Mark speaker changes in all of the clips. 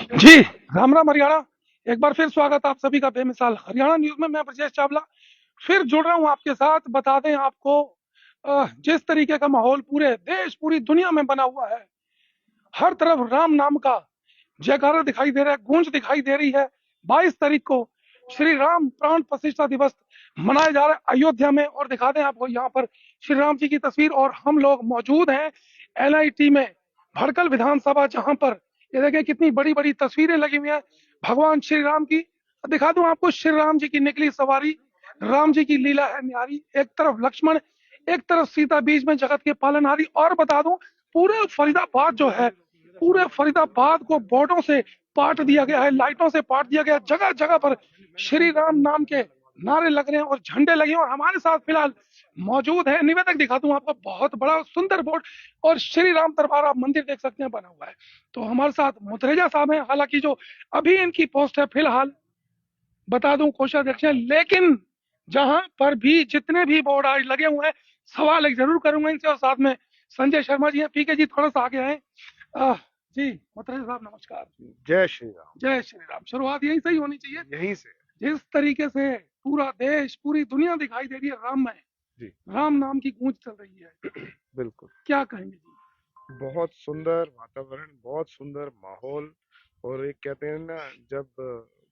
Speaker 1: जी, राम राम हरियाणा। एक बार फिर स्वागत आप सभी का बेमिसाल हरियाणा न्यूज़ में। मैं ब्रजेश चावला फिर जुड़ रहा हूं आपके साथ। बता दें आपको, जिस तरीके का माहौल पूरे देश पूरी दुनिया में बना हुआ है, हर तरफ राम नाम का जयकारा दिखाई दे रहा है, गूंज दिखाई दे रही है। 22 तारीख को श्री राम प्राण प्रतिष्ठा दिवस मनाया जा रहा है अयोध्या में। और दिखा दें आपको यहाँ पर श्री राम जी की तस्वीर, और हम लोग मौजूद हैं एनआईटी में, भड़कल विधानसभा, जहां पर ये देखें कितनी बड़ी बड़ी तस्वीरें लगी हुई हैं भगवान श्री राम की। दिखा दूं आपको श्री राम जी की निकली सवारी, राम जी की लीला है न्यारी। एक तरफ लक्ष्मण, एक तरफ सीता, बीच में जगत के पालनहारी। और बता दूं, पूरे फरीदाबाद जो है, पूरे फरीदाबाद को बोर्डों से पाट दिया गया है, लाइटों से पाट दिया गया है। जगह जगह पर श्री राम नाम के नारे लग रहे हैं और झंडे लगे हैं। और हमारे साथ फिलहाल मौजूद है निवेदक, दिखा दूं आपको, बहुत बड़ा सुंदर बोर्ड और श्री राम दरबार आप मंदिर देख सकते हैं बना हुआ है। तो हमारे साथ मुतरेजा साहब हैं, हालांकि जो अभी इनकी पोस्ट है फिलहाल, बता दूं, कोषाध्यक्ष हैं। लेकिन जहां पर भी जितने भी बोर्ड आज लगे हुए हैं, सवाल एक जरूर करूंगा इनसे। और साथ में संजय शर्मा जी हैं, पीके जी थोड़ा सा आगे आए। जी मुतरेजा साहब नमस्कार।
Speaker 2: जय श्री राम।
Speaker 1: जय श्री राम। शुरुआत यहीं से ही होनी चाहिए,
Speaker 2: यहीं से।
Speaker 1: जिस तरीके से पूरा देश पूरी दुनिया दिखाई दे रही है राम में,
Speaker 2: जी
Speaker 1: राम नाम की गूंज चल रही है।
Speaker 2: बिल्कुल।
Speaker 1: क्या कहेंगे जी?
Speaker 2: बहुत सुंदर वातावरण, बहुत सुंदर माहौल। और एक कहते हैं ना, जब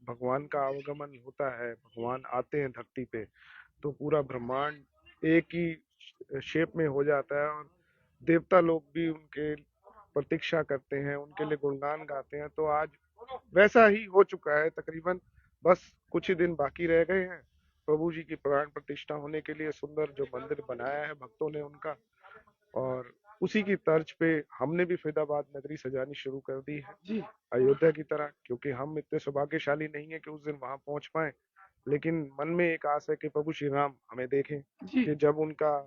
Speaker 2: भगवान का आवागमन होता है, भगवान आते हैं धरती पे, तो पूरा ब्रह्मांड एक ही शेप में हो जाता है। और देवता लोग भी उनके प्रतीक्षा करते हैं, उनके लिए गुणगान गाते हैं। तो आज वैसा ही हो चुका है तकरीबन। बस कुछ ही दिन बाकी रह गए हैं प्रभु जी की प्राण प्रतिष्ठा होने के लिए। सुंदर जो मंदिर बनाया है भक्तों ने उनका, और उसी की तर्ज पे हमने भी फरीदाबाद नगरी सजानी शुरू कर दी है
Speaker 1: जी
Speaker 2: अयोध्या की तरह। क्योंकि हम इतने सौभाग्यशाली नहीं है कि उस दिन वहां पहुंच पाए, लेकिन मन में एक आस है कि प्रभु श्री राम हमें देखें,
Speaker 1: जी।
Speaker 2: कि जब उनका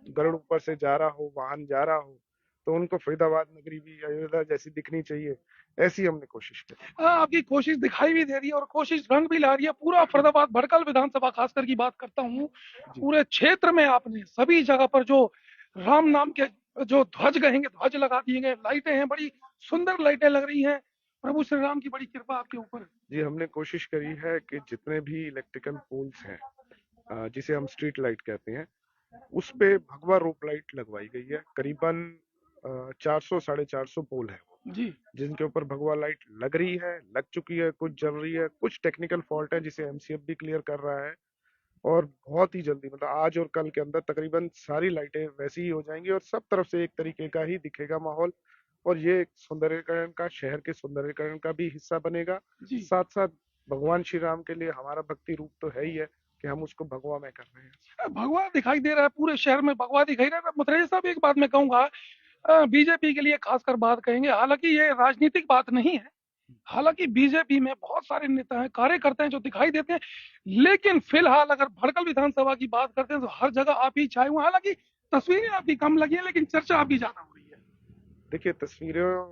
Speaker 2: गरुड़ ऊपर से जा रहा हो, वाहन जा रहा हो, तो उनको फरीदाबाद नगरी भी अयोध्या जैसी दिखनी चाहिए। ऐसी हमने कोशिश करी।
Speaker 1: आपकी कोशिश दिखाई भी दे रही है और कोशिश रंग भी ला रही है। पूरा फरीदाबाद, भड़कल विधानसभा खासकर की बात करता हूँ,
Speaker 2: जी
Speaker 1: पूरे क्षेत्र में आपने सभी जगह पर जो राम नाम के जो ध्वज कहेंगे, ध्वज लगा दिए गए, लाइटें हैं, बड़ी सुंदर लाइटें लग रही हैं। प्रभु श्री राम की बड़ी कृपा आपके ऊपर।
Speaker 2: जी, हमने कोशिश करी है कि जितने भी इलेक्ट्रिकल पोल्स हैं, जिसे हम स्ट्रीट लाइट कहते हैं, उस पे भगवा रोप लाइट लगवाई गई है। करीबन 400 450 पोल है वो,
Speaker 1: जी
Speaker 2: जिनके ऊपर भगवा लाइट लग रही है, लग चुकी है, कुछ जल रही है, कुछ टेक्निकल फॉल्ट है जिसे एमसीएफ भी क्लियर कर रहा है। और बहुत ही जल्दी, मतलब आज और कल के अंदर, तकरीबन सारी लाइटें वैसी ही हो जाएंगी और सब तरफ से एक तरीके का ही दिखेगा माहौल। और ये एक सौंदर्यीकरण का, शहर के सौंदर्यीकरण का भी हिस्सा बनेगा।
Speaker 1: जी।
Speaker 2: साथ साथ भगवान श्री राम के लिए हमारा भक्ति रूप तो है ही है कि हम उसको भगवा में कर रहे हैं।
Speaker 1: भगवा दिखाई दे रहा है, पूरे शहर में भगवा दिखाई दे रहा है। मुतरेजा साहब, एक बात मैं कहूंगा, बीजेपी के लिए खासकर बात कहेंगे, हालांकि ये राजनीतिक बात नहीं है। हालांकि बीजेपी में बहुत सारे नेता हैं, कार्यकर्ता हैं जो दिखाई देते हैं, लेकिन फिलहाल अगर भड़कल विधानसभा की बात करते हैं तो हर जगह आप ही छाए हुए हैं। हालांकि तस्वीरें आपकी कम लगी हैं, लेकिन चर्चा आपकी ज्यादा हो रही है।
Speaker 2: देखिए, तस्वीरों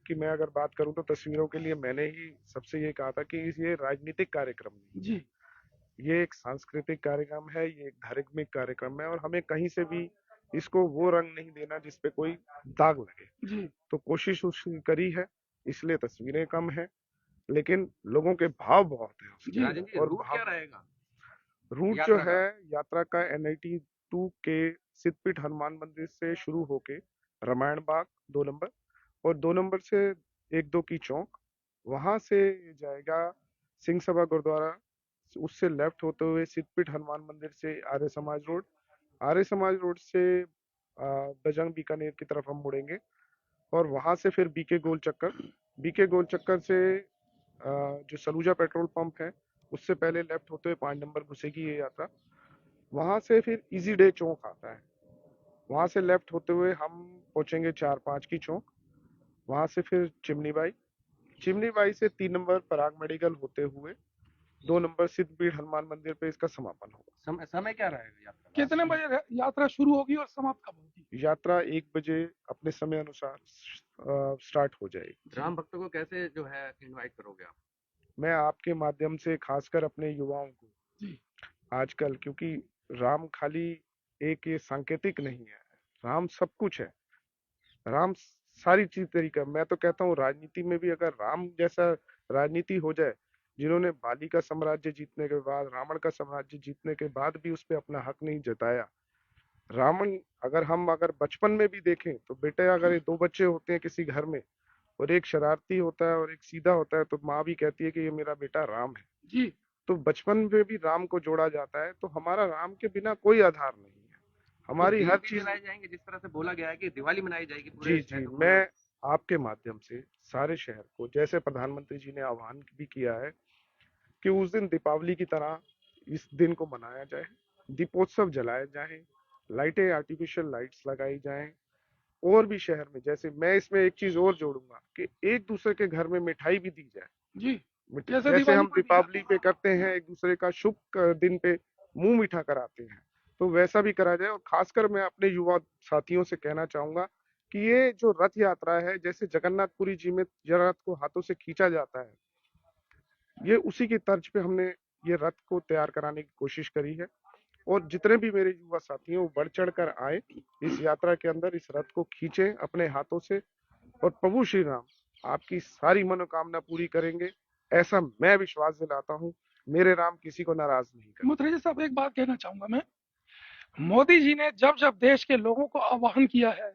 Speaker 2: की मैं अगर बात करूं, तो तस्वीरों के लिए मैंने ही सबसे ये कहा था कि ये राजनीतिक कार्यक्रम नहीं
Speaker 1: जी
Speaker 2: है, ये एक सांस्कृतिक कार्यक्रम है, ये एक धार्मिक कार्यक्रम है। और हमें कहीं से भी इसको वो रंग नहीं देना जिसपे कोई दाग लगे।
Speaker 1: जी।
Speaker 2: तो कोशिश उसकी करी है, इसलिए तस्वीरें कम है, लेकिन लोगों के भाव बहुत है उसके
Speaker 1: जी
Speaker 2: अंदर। और
Speaker 3: रूट
Speaker 2: भाव,
Speaker 3: क्या रहेगा
Speaker 2: रूट जो
Speaker 3: यात्रा
Speaker 2: है
Speaker 3: का?
Speaker 2: यात्रा का, एनआईटी 2 के सिद्धपीठ हनुमान मंदिर से शुरू होके रामायण बाग 2 नंबर, और 2 नंबर से 1-2 की चौक, वहां से जाएगा सिंह सभा गुरुद्वारा। उससे लेफ्ट होते हुए सिद्धपीठ हनुमान मंदिर से आर्य समाज रोड, आर्य समाज रोड से बजरंग बीकानेर की तरफ हम मुड़ेंगे। और वहां से फिर बीके गोल चक्कर, बीके गोल चक्कर से जो सलूजा पेट्रोल पंप है, उससे पहले लेफ्ट होते हुए 5 नंबर घुसेगी ये यात्रा। वहां से फिर इजी डे चौक आता है, वहां से लेफ्ट होते हुए हम पहुंचेंगे 4-5 की चौक। वहां से फिर चिमनी बाई, चिमनी बाई से 3 नंबर पराग मेडिकल होते हुए 2 नंबर सिद्धपीठ हनुमान मंदिर पे इसका समापन होगा।
Speaker 3: समय क्या रहेगा यात्रा का?
Speaker 1: कितने बजे यात्रा शुरू होगी और समाप्त कब होगी?
Speaker 2: यात्रा 1 बजे अपने समय अनुसार स्टार्ट हो जाएगी।
Speaker 3: राम भक्तों को कैसे जो है इनवाइट करोगे आप?
Speaker 2: मैं आपके माध्यम से खासकर अपने युवाओं को
Speaker 1: जी
Speaker 2: आजकल, क्योंकि राम खाली एक ये सांकेतिक नहीं है, राम सब कुछ है। राम सारी चीज तरीका। मैं तो कहता हूँ राजनीति में भी अगर राम जैसा राजनीति हो जाए, जिन्होंने बाली का साम्राज्य जीतने के बाद, रावण का साम्राज्य जीतने के बाद भी उस पे अपना हक नहीं जताया। रावण, अगर बचपन में भी देखें तो बेटे, अगर ये दो बच्चे होते हैं किसी घर में और एक शरारती होता है और एक सीधा होता है, तो माँ भी कहती है कि ये मेरा बेटा राम है।
Speaker 1: जी
Speaker 2: तो बचपन में भी राम को जोड़ा जाता है, तो हमारा राम के बिना कोई आधार नहीं है।
Speaker 3: तो
Speaker 2: हमारी हर
Speaker 3: दीप भी
Speaker 2: चीज।
Speaker 3: जलाए जाएंगे, जिस तरह से बोला गया है कि दिवाली मनाई जाएगी
Speaker 2: जी
Speaker 3: पूरे
Speaker 2: जी,
Speaker 3: शहर पूरा।
Speaker 2: मैं आपके माध्यम से सारे शहर को, जैसे प्रधानमंत्री जी ने आह्वान भी किया है कि उस दिन दीपावली की तरह इस दिन को मनाया जाए, दीपोत्सव जलाए जाए, लाइटें, आर्टिफिशियल लाइट्स लगाई जाएं। और भी शहर में, जैसे मैं इसमें एक चीज और जोड़ूंगा कि एक दूसरे के घर में मिठाई भी दी जाए।
Speaker 1: जी जैसे
Speaker 2: जैसे
Speaker 1: दिवाली
Speaker 2: हम
Speaker 1: पर दी
Speaker 2: दीपावली
Speaker 1: जाती
Speaker 2: पे
Speaker 1: है।
Speaker 2: करते हैं, एक दूसरे का शुभ दिन पे मुंह मीठा कराते हैं, तो वैसा भी करा जाए। और खासकर मैं अपने युवा साथियों से कहना चाहूंगा कि ये जो रथ यात्रा है, जैसे जगन्नाथपुरी जी में रथ को हाथों से खींचा जाता है, ये उसी की तर्ज पे हमने ये रथ को तैयार कराने की कोशिश करी है। और जितने भी मेरे युवा साथी हैं वो बढ़ चढ़ कर आए इस यात्रा के अंदर, इस रथ को खींचे अपने हाथों से, और प्रभु श्री राम आपकी सारी मनोकामना पूरी करेंगे, ऐसा मैं विश्वास दिलाता हूँ। मेरे राम किसी को नाराज नहीं करते।
Speaker 1: मुखर्जी साहब एक बात कहना चाहूंगा मैं, मोदी जी ने जब जब देश के लोगों को आह्वान किया है,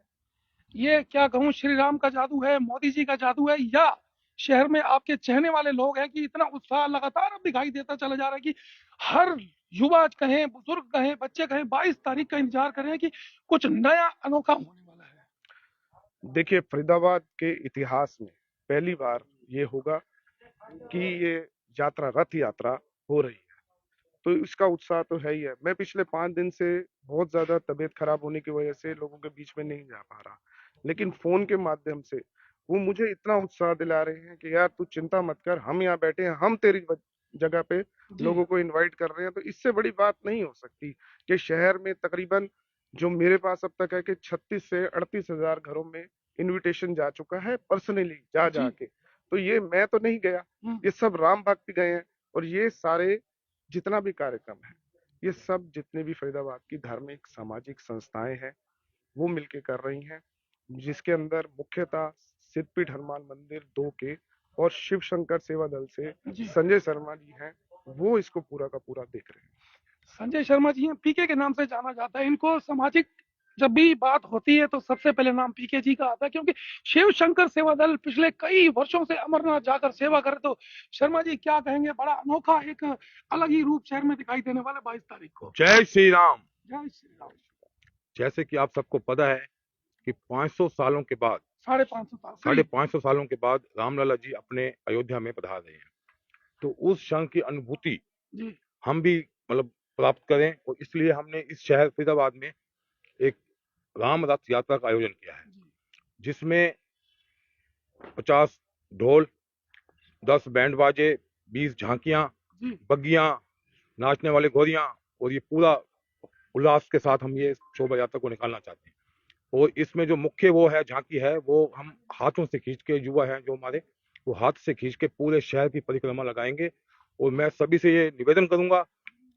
Speaker 1: ये क्या कहूँ, श्री राम का जादू है, मोदी जी का जादू है, या शहर में आपके चाहने वाले लोग हैं कि इतना उत्साह लगातार अब दिखाई देता चला जा रहा है कि हर युवा कहें, बुजुर्ग कहें, बच्चे कहें, 22 तारीख का इंतजार कर रहे हैं कि कुछ नया अनोखा होने वाला है।
Speaker 2: देखिए, फरीदाबाद के इतिहास में पहली बार ये होगा कि ये यात्रा, रथ यात्रा हो रही है, तो इसका उत्साह तो है ही है। मैं पिछले 5 दिन से बहुत ज्यादा तबीयत खराब होने की वजह से लोगों के बीच में नहीं जा पा रहा, लेकिन फोन के माध्यम से वो मुझे इतना उत्साह दिला रहे हैं कि यार तू चिंता मत कर, हम यहाँ बैठे हैं, हम तेरी जगह पे
Speaker 1: जी
Speaker 2: लोगों को इनवाइट कर रहे हैं। तो इससे बड़ी बात नहीं हो सकती कि शहर में तकरीबन, जो मेरे पास अब तक है कि 36 से 38 हजार घरों में इनविटेशन जा चुका है, पर्सनली जा
Speaker 1: जी
Speaker 2: जाके। तो ये मैं तो नहीं गया, ये सब राम भक्त गए हैं। और ये सारे जितना भी कार्यक्रम है, ये सब जितने भी फरीदाबाद की धार्मिक सामाजिक संस्थाएं हैं वो मिलके कर रही हैं, जिसके अंदर मुख्यतः सिद्धपीठ हनुमान मंदिर 2 के और शिव शंकर सेवा दल से
Speaker 1: जी
Speaker 2: संजय शर्मा जी हैं, वो इसको पूरा का पूरा देख रहे हैं।
Speaker 1: संजय शर्मा जी हैं, पीके के नाम से जाना जाता है इनको। सामाजिक जब भी बात होती है तो सबसे पहले नाम पीके जी का आता है, क्योंकि शिव शंकर सेवा दल पिछले कई वर्षों से अमरनाथ जाकर सेवा करे। तो शर्मा जी क्या कहेंगे, बड़ा अनोखा एक अलग ही रूप शहर में दिखाई देने वाला 22 तारीख को।
Speaker 4: जय श्री राम।
Speaker 1: जय श्री राम।
Speaker 4: जैसे कि आप सबको पता है कि 500 सालों के बाद,
Speaker 1: 550 साल
Speaker 4: साढ़े
Speaker 1: करीब।
Speaker 4: 500 सालों के बाद रामलला जी अपने अयोध्या में पधार रहे हैं, तो उस क्षण की अनुभूति
Speaker 1: जी
Speaker 4: हम भी मतलब प्राप्त करें, और इसलिए हमने इस शहर फरीदाबाद में एक राम रथ यात्रा का आयोजन किया है,
Speaker 1: जी
Speaker 4: जिसमें 50 ढोल, 10 बैंड बाजे, 20 झांकियां,
Speaker 1: जी
Speaker 4: बग्गियां, नाचने वाले घोड़ियां, और ये पूरा उल्लास के साथ हम ये शोभा यात्रा को निकालना चाहते हैं। और इसमें जो मुख्य वो है, झांकी है, वो हम हाथों से खींच के, युवा है जो हमारे, वो हाथ से खींच के पूरे शहर की परिक्रमा लगाएंगे। और मैं सभी से ये निवेदन करूंगा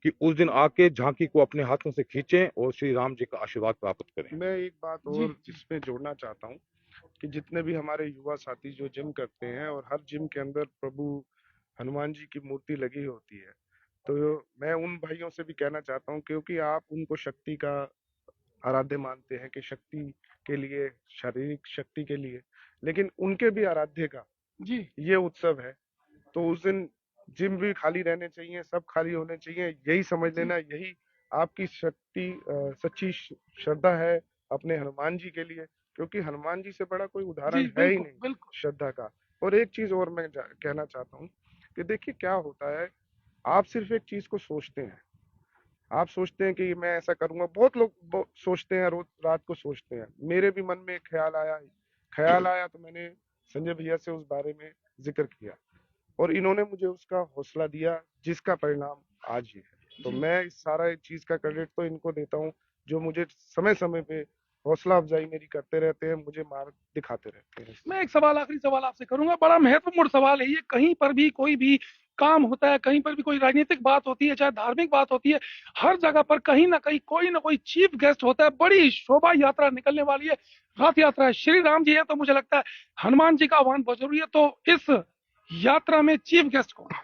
Speaker 4: कि उस दिन आके झांकी को अपने हाथों से खींचें और श्री राम जी का आशीर्वाद प्राप्त करें।
Speaker 2: मैं एक बात
Speaker 1: जी
Speaker 2: और इसमें जोड़ना चाहता हूँ कि जितने भी हमारे युवा साथी जो जिम करते हैं, और हर जिम के अंदर प्रभु हनुमान जी की मूर्ति लगी होती है, तो मैं उन भाइयों से भी कहना चाहता हूँ, क्योंकि आप उनको शक्ति का आराध्य मानते हैं कि शक्ति के लिए, शारीरिक शक्ति के लिए, लेकिन उनके भी आराध्य का
Speaker 1: जी
Speaker 2: ये उत्सव है। तो उस दिन जिम भी खाली रहने चाहिए, सब खाली होने चाहिए, यही समझ लेना, यही आपकी शक्ति, सच्ची श्रद्धा है अपने हनुमान जी के लिए, क्योंकि हनुमान जी से बड़ा कोई
Speaker 1: जी
Speaker 2: उदाहरण है ही
Speaker 1: बिल्कुल
Speaker 2: नहीं
Speaker 1: बिल्कुल।
Speaker 2: श्रद्धा का। और एक चीज और मैं कहना चाहता हूँ कि देखिए क्या होता है, आप सिर्फ एक चीज को सोचते हैं, आप सोचते हैं कि मैं ऐसा करूंगा। बहुत लोग सोचते हैं, रोज रात को सोचते हैं। मेरे भी मन में एक ख्याल आया तो मैंने संजय भैया से उस बारे में जिक्र किया, और इन्होंने मुझे उसका हौसला दिया, जिसका परिणाम आज ये है। तो
Speaker 1: जी
Speaker 2: मैं इस सारा चीज का क्रेडिट तो इनको देता हूँ, जो मुझे समय समय पे हौसला अफजाई मेरी करते रहते हैं, मुझे मार्ग दिखाते रहते हैं।
Speaker 1: मैं एक सवाल, आखिरी सवाल आपसे करूंगा, बड़ा महत्वपूर्ण सवाल है ये। कहीं पर भी कोई भी काम होता है, कहीं पर भी कोई राजनीतिक बात होती है, चाहे धार्मिक बात होती है, हर जगह पर कहीं ना कोई चीफ गेस्ट होता है। बड़ी शोभा यात्रा निकलने वाली है, रथ यात्रा है। श्री राम जी है तो मुझे लगता है हनुमान जी का आह्वान बहुत जरूरी है। तो इस यात्रा में चीफ गेस्ट कौन है?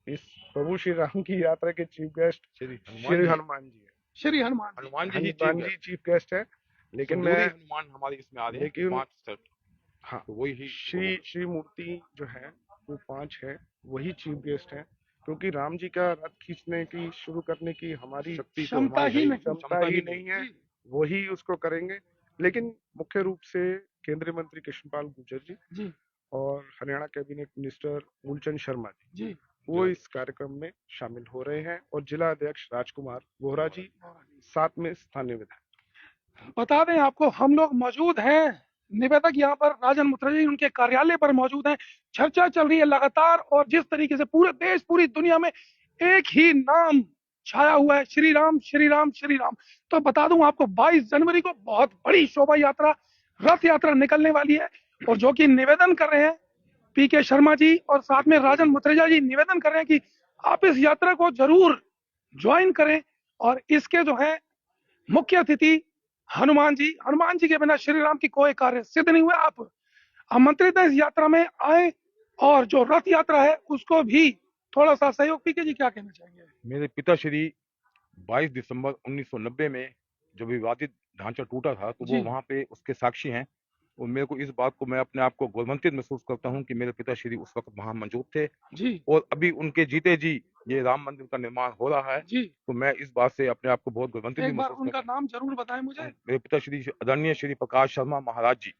Speaker 2: इस प्रभु श्री राम की यात्रा के चीफ गेस्ट
Speaker 4: श्री
Speaker 2: श्री हनुमान जी है।
Speaker 1: श्री हनुमान जी।
Speaker 4: हनुमान जी ही
Speaker 2: हनुमान जी चीफ गेस्ट है, लेकिन
Speaker 4: संदूरी
Speaker 2: मैं
Speaker 4: हनुमान हमारे इसमें आ रहे हैं
Speaker 2: लेकिन
Speaker 4: 5 सेट,
Speaker 2: हाँ
Speaker 4: तो वही ही
Speaker 2: श्री मूर्ति जो है वो 5 है, वही चीफ गेस्ट है, क्योंकि राम जी का रथ खींचने की शुरू करने की हमारी
Speaker 4: शक्ति तो
Speaker 1: क्षमता
Speaker 4: हमारी
Speaker 1: ही
Speaker 4: है
Speaker 1: नहीं।
Speaker 2: क्षमता ही नहीं है, वही उसको करेंगे। लेकिन मुख्य रूप से केंद्रीय मंत्री कृष्णपाल गुर्जर जी
Speaker 1: जी
Speaker 2: और हरियाणा कैबिनेट मिनिस्टर मूलचंद शर्मा जी
Speaker 1: जी
Speaker 2: वो इस कार्यक्रम में शामिल हो रहे हैं, और जिला अध्यक्ष राजकुमार बोहरा जी साथ में स्थानीय विधायक।
Speaker 1: बता दें आपको, हम लोग मौजूद हैं, निवेदक यहाँ पर राजन मुखर्जी जी उनके कार्यालय पर मौजूद हैं। चर्चा चल रही है लगातार, और जिस तरीके से पूरे देश पूरी दुनिया में एक ही नाम छाया हुआ है, श्री राम श्री राम श्री राम। तो बता दूं आपको 22 जनवरी को बहुत बड़ी शोभा यात्रा, रथ यात्रा निकलने वाली है, और जो कि निवेदन कर रहे हैं पीके शर्मा जी और साथ में राजन मुखर्जी जी निवेदन कर रहे हैं कि आप इस यात्रा को जरूर ज्वाइन करें। और इसके जो है मुख्य अतिथि हनुमान जी के बिना श्री राम की कोई कार्य सिद्ध नहीं हुआ। आप आमंत्रित हैं इस यात्रा में आए, और जो रथ यात्रा है उसको भी थोड़ा सा सहयोग। पीके जी क्या कहना चाहेंगे?
Speaker 4: मेरे पिताश्री 22 दिसंबर 1990 में जब विवादित ढांचा टूटा था तो
Speaker 1: जी।
Speaker 4: वो वहां पे उसके साक्षी हैं, और मेरे को इस बात को मैं अपने आप को गौरवान्वित महसूस करता हूं कि मेरे पिताश्री उस वक्त वहां मौजूद थे,
Speaker 1: जी
Speaker 4: और अभी उनके जीते जी ये राम मंदिर का निर्माण हो रहा है।
Speaker 1: जी
Speaker 4: तो मैं इस बात से अपने आप को बहुत गौरवान्वित भी
Speaker 1: एक बार
Speaker 4: महसूस
Speaker 1: उनका
Speaker 4: करता
Speaker 1: नाम जरूर बताएं मुझे।
Speaker 4: हूं। मेरे पिताश्री आदरणीय श्री प्रकाश शर्मा महाराज जी।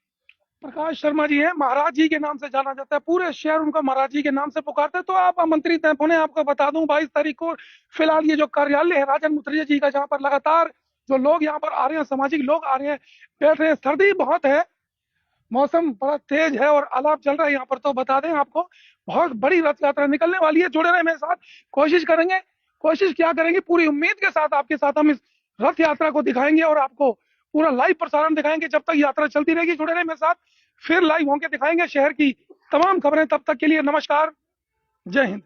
Speaker 1: प्रकाश शर्मा जी हैं, महाराज जी के नाम से जाना जाता है, पूरे शहर उनको महाराज जी के नाम से पुकारते हैं। तो आप आमंत्रित हैं। पुणे आपको बता दूं 22 तारीख को फिलहाल ये जो कार्यालय है राजन मुखर्जी जी का, जहाँ पर लगातार जो लोग यहाँ पर आ रहे हैं, सामाजिक लोग आ रहे हैं, बैठ रहे हैं, सर्दी बहुत है, मौसम बड़ा तेज है और आलाप चल रहा है यहाँ पर। तो बता दें आपको बहुत बड़ी रथ यात्रा निकलने वाली है। जुड़े रहे मेरे साथ, कोशिश क्या करेंगे, पूरी उम्मीद के साथ आपके साथ हम इस रथ यात्रा को दिखाएंगे और आपको पूरा लाइव प्रसारण दिखाएंगे जब तक यात्रा चलती रहेगी। जुड़े रहे मेरे साथ, फिर लाइव होंगे, दिखाएंगे शहर की तमाम खबरें। तब तक के लिए नमस्कार, जय हिंद।